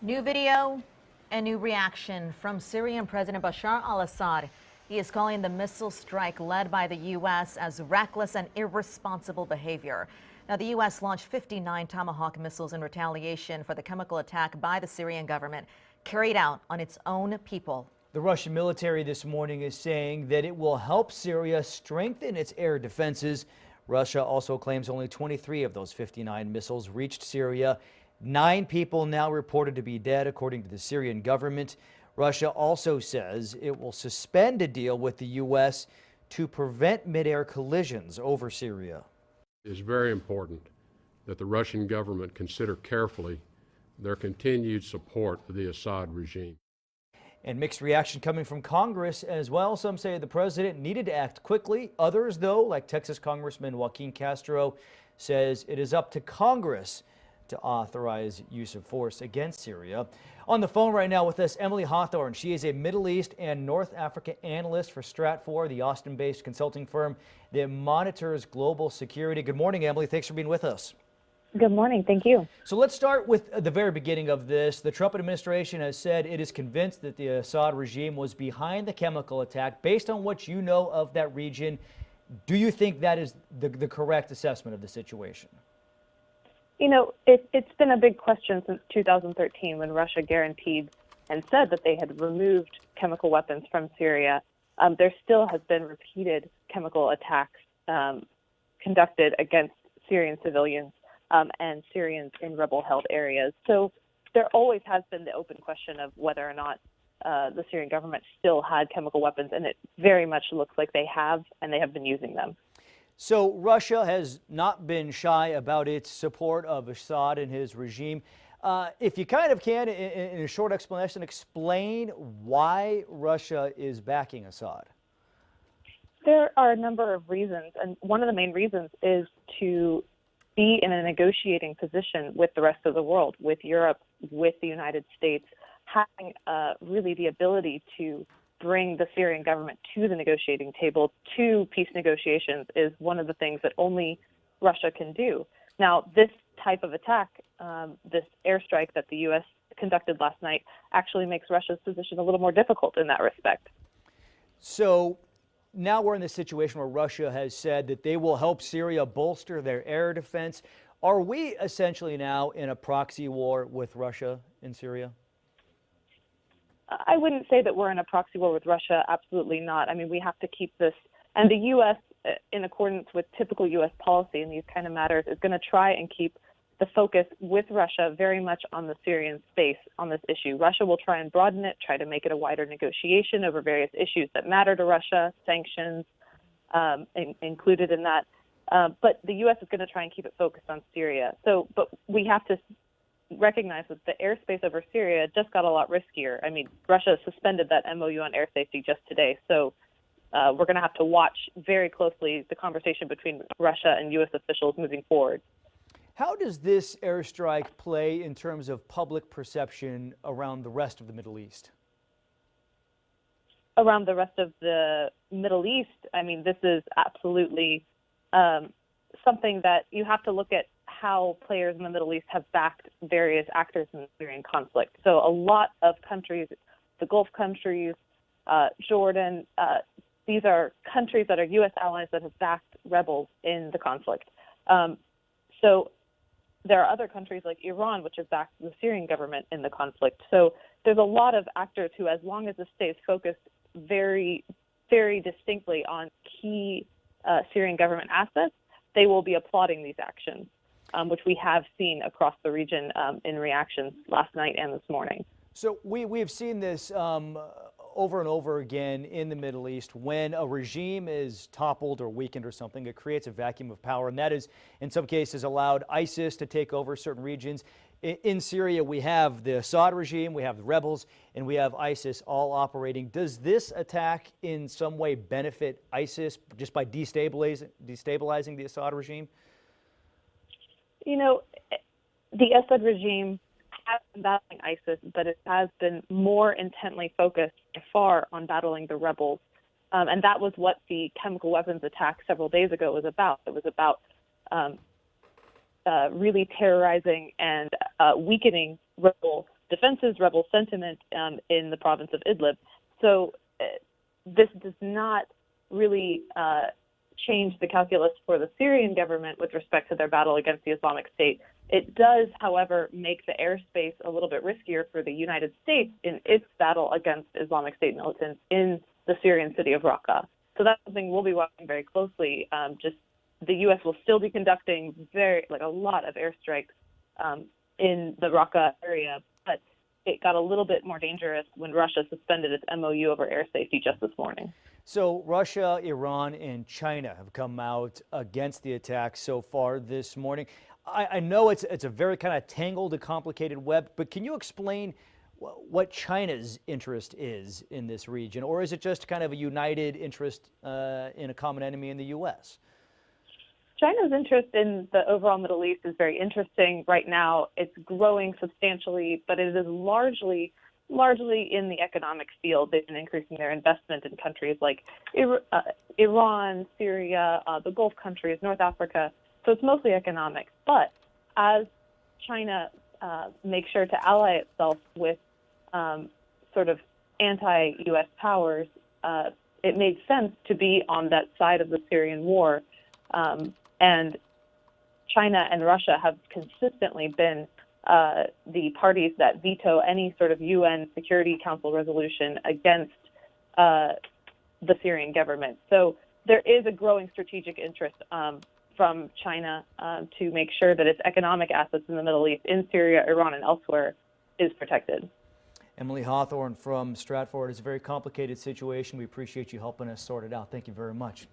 New video and new reaction from Syrian President Bashar al-Assad. He is calling the missile strike led by the U.S. as reckless and irresponsible behavior. Now, the U.S. launched 59 Tomahawk missiles in retaliation for the chemical attack by the Syrian government carried out on its own people. The Russian military this morning is saying that it will help Syria strengthen its air defenses. Russia also claims only 23 of those 59 missiles reached Syria. 9 people now reported to be dead, according to the Syrian government. Russia also says it will suspend a deal with the U.S. to prevent mid-air collisions over Syria. It is very important that the Russian government consider carefully their continued support of the Assad regime. And mixed reaction coming from Congress as well. Some say the president needed to act quickly. Others, though, like Texas Congressman Joaquin Castro, says it is up to Congress to authorize use of force against Syria. On the phone right now with us, Emily Hawthorne. She is a Middle East and North Africa analyst for Stratfor, the Austin-based consulting firm that monitors global security. Good morning, Emily. Thanks for being with us. Good morning. Thank you. So let's start with the very beginning of this. The Trump administration has said it is convinced that the Assad regime was behind the chemical attack. Based on what you know of that region, do you think that is the correct assessment of the situation? You know, it's been a big question since 2013 when Russia guaranteed and said that they had removed chemical weapons from Syria. There still has been repeated chemical attacks conducted against Syrian civilians and Syrians in rebel-held areas. So there always has been the open question of whether or not the Syrian government still had chemical weapons, and it very much looks like they have, and they have been using them. So Russia has not been shy about its support of Assad and his regime. If you kind of can, in a short explanation, explain why Russia is backing Assad. There are a number of reasons, and one of the main reasons is to be in a negotiating position with the rest of the world, with Europe, with the United States, having really the ability to bring the Syrian government to the negotiating table, to peace negotiations, is one of the things that only Russia can do. Now, this type of attack, this airstrike that the U.S. conducted last night, actually makes Russia's position a little more difficult in that respect. So now we're in this situation where Russia has said that they will help Syria bolster their air defense. Are we essentially now in a proxy war with Russia in Syria? I wouldn't say that we're in a proxy war with Russia. Absolutely not. I mean, we have to keep this. And the U.S., in accordance with typical U.S. policy in these kind of matters, is going to try and keep the focus with Russia very much on the Syrian space on this issue. Russia will try and broaden it, try to make it a wider negotiation over various issues that matter to Russia, sanctions included in that. But the U.S. is going to try and keep it focused on Syria. But we have to recognize that the airspace over Syria just got a lot riskier. I mean, Russia suspended that MOU on air safety just today. So we're going to have to watch very closely the conversation between Russia and U.S. officials moving forward. How does this airstrike play in terms of public perception around the rest of the Middle East? Around the rest of the Middle East, I mean, this is absolutely something that you have to look at how players in the Middle East have backed various actors in the Syrian conflict. So a lot of countries, the Gulf countries, Jordan, these are countries that are U.S. allies that have backed rebels in the conflict. So there are other countries like Iran, which have backed the Syrian government in the conflict. So there's a lot of actors who, as long as this stays focused very, very distinctly on key Syrian government assets, they will be applauding these actions, which we have seen across the region in reactions last night and this morning. So we've seen this over and over again in the Middle East. When a regime is toppled or weakened or something, it creates a vacuum of power, and that is, in some cases, allowed ISIS to take over certain regions. In Syria, we have the Assad regime, we have the rebels, and we have ISIS all operating. Does this attack in some way benefit ISIS just by destabilizing the Assad regime? You know, the Assad regime has been battling ISIS, but it has been more intently focused by far on battling the rebels. And that was what the chemical weapons attack several days ago was about. It was about really terrorizing and weakening rebel defenses, rebel sentiment in the province of Idlib. So this does not really change the calculus for the Syrian government with respect to their battle against the Islamic State. It does, however, make the airspace a little bit riskier for the United States in its battle against Islamic State militants in the Syrian city of Raqqa. So that's something we'll be watching very closely. Just the U.S. will still be conducting a lot of airstrikes in the Raqqa area, but it got a little bit more dangerous when Russia suspended its MOU over air safety just this morning. So Russia, Iran, and China have come out against the attack so far this morning. I know it's a very kind of tangled and complicated web, but can you explain what China's interest is in this region? Or is it just kind of a united interest in a common enemy in the U.S.? China's interest in the overall Middle East is very interesting right now. It's growing substantially, but it is largely in the economic field. They've been increasing their investment in countries like Iran, Syria, the Gulf countries, North Africa. So it's mostly economic. But as China makes sure to ally itself with sort of anti-U.S. powers, it made sense to be on that side of the Syrian war. And China and Russia have consistently been the parties that veto any sort of UN Security Council resolution against the Syrian government. So there is a growing strategic interest from China to make sure that its economic assets in the Middle East, in Syria, Iran, and elsewhere, is protected. Emily Hawthorne from Stratfor. It's a very complicated situation. We appreciate you helping us sort it out. Thank you very much.